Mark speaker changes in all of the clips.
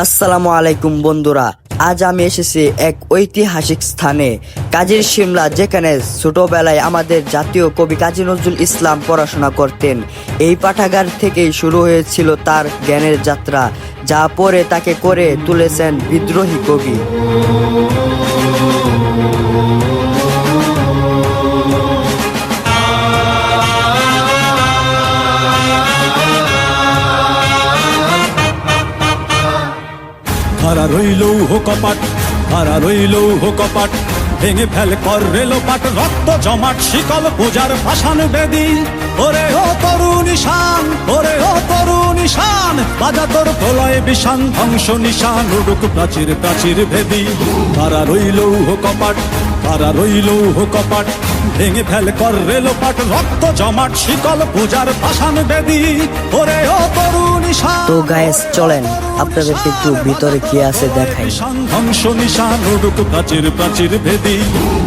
Speaker 1: আসসালামু আলাইকুম বন্ধুরা, আজ আমি এসেছি এক ঐতিহাসিক স্থানে কাজীর শিমলা, যেখানে ছোটবেলায় আমাদের জাতীয় কবি কাজী নজরুল ইসলাম পড়াশোনা করতেন। এই পাঠাগার থেকেই শুরু হয়েছিল তার জ্ঞানের যাত্রা, যা পরে তাকে করে তুলেছেন বিদ্রোহী কবি।
Speaker 2: হারা রইল কপাট, হারা রইল কপাট, ভেঙে ফেল কর রেলোপাট, রক্ত জমাট শিকল পূজার পাষাণ বেদি। ওরে ও তরু নিশান, ওরে ও তরু নিশান, বাজা তোর প্রলয় বিষান, ধ্বংস নিশান উড়ুক প্রাচীর প্রাচীর ভেদি। হারা রইল কপাট, হারা রইল কপাট, ভেঙে ফেল কর রেলোপাট, রক্ত জমাট শিকল পূজার পাষাণ বেদি। ওরে ও তরু নিশান।
Speaker 1: তো গাইস চলেন আপনাদেরকে একটু ভিতরে কি আছে দেখাই।
Speaker 2: ধ্বংস নিশান উড়ুক প্রাচীর প্রাচীর ভেদি।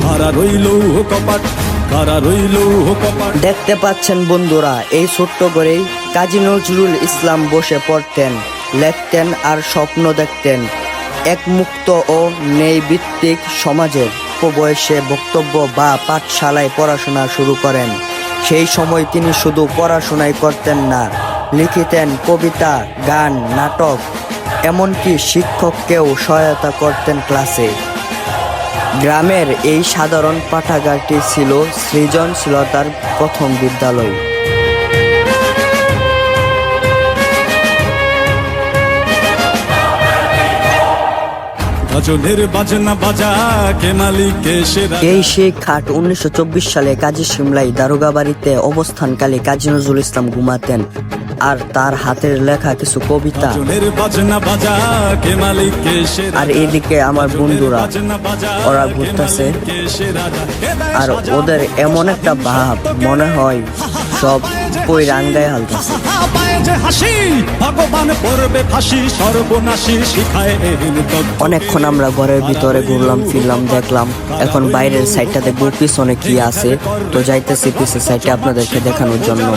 Speaker 2: হারা রইল কপাট, হারা রইল কপাট।
Speaker 1: দেখতে পাচ্ছেন বন্ধুরা, এই ছোট্ট করেই কাজী নজরুল ইসলাম বসে পড়তেন, লেখতেন আর স্বপ্ন দেখতেন এক মুক্ত ও ন্যায়ভিত্তিক সমাজের। বয়সে বক্তব্য বা পাঠশালায় পড়াশোনা শুরু করেন। সেই সময় তিনি শুধু পড়াশোনাই করতেন না, লিখিতেন কবিতা, গান, নাটক, এমনকি শিক্ষককেও সহায়তা করতেন ক্লাসে। গ্রামের এই সাধারণ পাঠাগারটি ছিল সৃজনশীলতার প্রথম বিদ্যালয়। এই সেই খাট 1924 সালে কাজী শিমলাই দারোগা বাড়িতে অবস্থানকালে কাজী নজরুল ইসলাম ঘুমাতেন, আর তার হাতের লেখা কিছু কবিতা। আর এদিকে আমার বন্ধুরা, ওরা ঘুরতেছে, আর ওদের এমন একটা ভাব, মনে হয় সব কই রাঙ্গায় হালতেছে। অনেকক্ষণ আমরা ঘরের ভিতরে ঘুরলাম ফিরলাম, দেখলাম। এখন বাইরের সাইডটা দেখবো পিছনে কি আছে, তো যাইতেছি পিছের সাইডে আপনাদেরকে দেখানোর জন্য।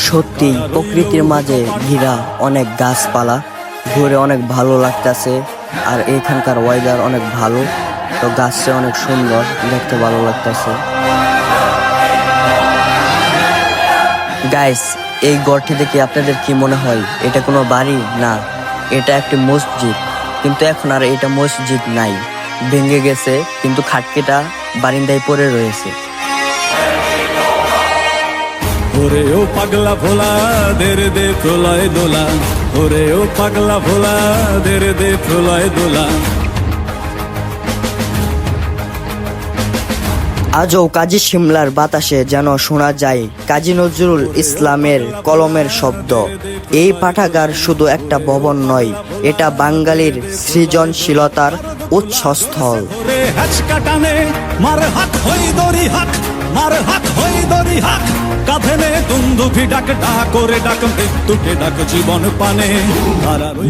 Speaker 1: সত্যি প্রকৃতির মাঝে ঘিরা অনেক গাছপালা, ঘুরে অনেক ভালো লাগতেছে। আর এখানকার ওয়েদার অনেক ভালো, তো গাছটা অনেক সুন্দর, দেখতে ভালো লাগতেছে। গাইস, এই ঘরটি দেখে আপনাদের কি মনে হয়? এটা কোনো বাড়ি না, এটা একটি মসজিদ। কিন্তু এখন আর এটা মসজিদ নাই, ভেঙে গেছে, কিন্তু খাটকিটা বারিন্দায় পড়ে রয়েছে।
Speaker 2: ওরে ও পাগলা ভোলা, দেরে দে প্রলয় দোলা। ওরে ও পাগলা ভোলা, দেরে দে প্রলয় দোলা।
Speaker 1: আজও কাজী শিমলার বাতাসে যেন শোনা যায় কাজী নজরুল ইসলামের কলমের শব্দ। এই পাঠাগার শুধু একটা ভবন নয়, এটা বাঙালির সৃজনশীলতার উৎসস্থল।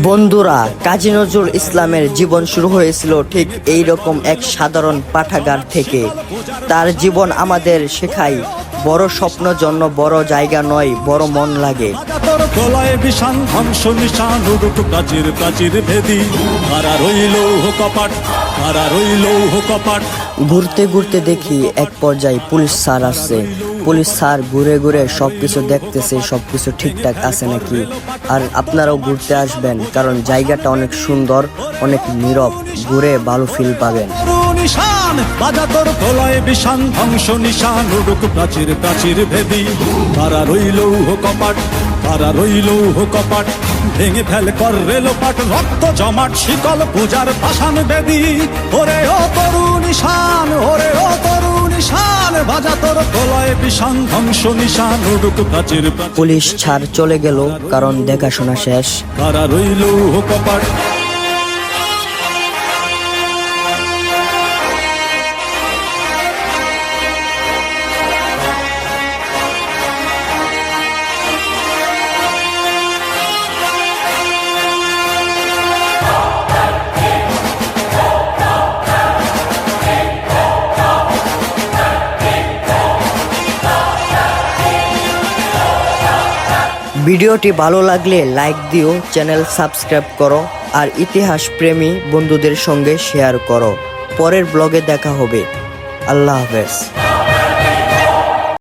Speaker 1: বন্ধুরা, কাজী নজরুল ইসলামের জীবন শুরু হয়েছিল ঠিক এইরকম এক সাধারণ পাঠাগার থেকে। তার জীবন আমাদের শেখায়, বড় স্বপ্ন জন্য বড় জায়গা নয়, বড় মন লাগে। ঘুরতে ঘুরতে দেখি এক পর্যায়ে পুলিশ স্যার আসছে। পুলিশ স্যার ঘুরে ঘুরে সবকিছু দেখতেছে, সবকিছু ঠিকঠাক আছে নাকি। আর আপনারাও ঘুরতে আসবেন, কারণ জায়গাটা অনেক সুন্দর, অনেক নীরব, ঘুরে ভালো ফিল পাবেন।
Speaker 2: প্রাচীর প্রাচীর ভেদি। তারা রইল কপাট, তারা রইল কপাট, ভেঙে ফেল কর রেলোপাট, রক্ত জমাট শিকল পূজার পাষাণ বেদি। ওরে ও তরু নিশান, ওরে ও তরু নিশান, বাজা তোর প্রলয় বিষান, ধ্বংস নিশান উড়ুক প্রাচীর।
Speaker 1: পুলিশ ছাড় চলে গেল, কারণ দেখাশোনা শেষ।
Speaker 2: তারা রইল কপাট।
Speaker 1: ভিডিওটি ভালো লাগলে লাইক দিও, চ্যানেল সাবস্ক্রাইব করো আর ইতিহাস প্রেমী বন্ধুদের সঙ্গে শেয়ার করো। পরের ব্লগে দেখা হবে। আল্লাহ হাফেজ।